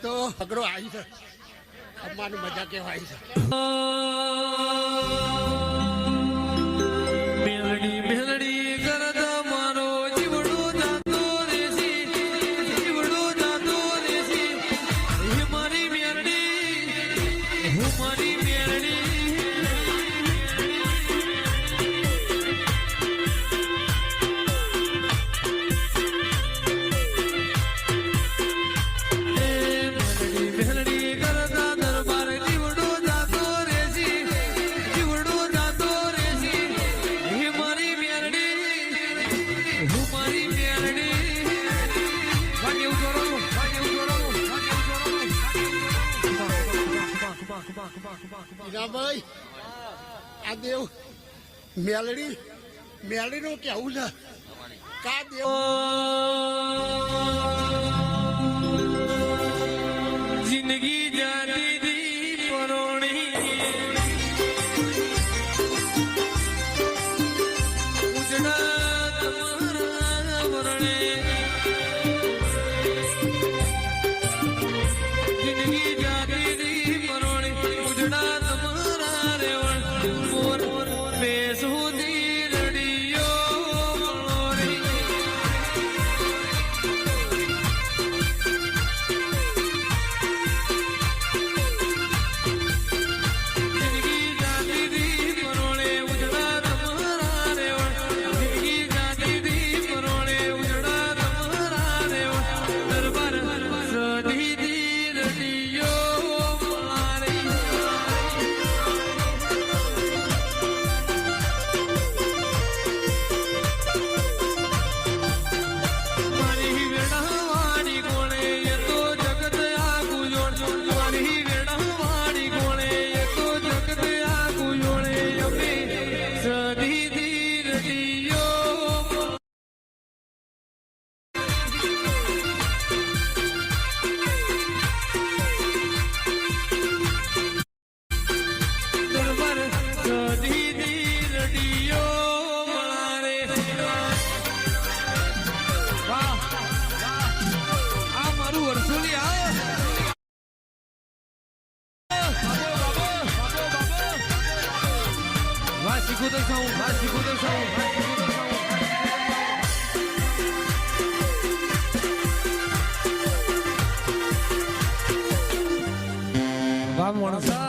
તો અઘરો આવી છે ખમવાનું મજા કેવાય છે મેલડી મેલડી કરતા મારો જીવડો જાતો રેસી જીવડો જાતો રેસી હે મારી મેલડી હું મારી મેલડી ભાઈ આ દેવ મેલડી મેલડી નું કેવું છે કા દેવ જિંદગી જાતી દી પરોણી ઉજડા તમારા વરણે જિંદગી જાતી દી પરોણી ઉજડા તમારા રેવણ મોર બેસુદી રડિયો મલોરી જિંદગી જાતી દી પરોણે ઉજડા તમારા રેવણ જિંદગી જાતી દી પરોણે ઉજડા તમારા રેવણ દરબાર સધી દી રડિયો મલારી મારી વેડાવાડી કોણે એ તો જગત આગુ જોડ મારી વેડાવાડી કોણે એ તો જગત આગુ જોડે અમે સધી દી રડિયો દરબાર સધી દી રડિયો મલારે વાહ આ મારું વર્ષોલી વાહ શીખો તો સાઉ વાહ શીખો તો સાઉ વાહ માણસા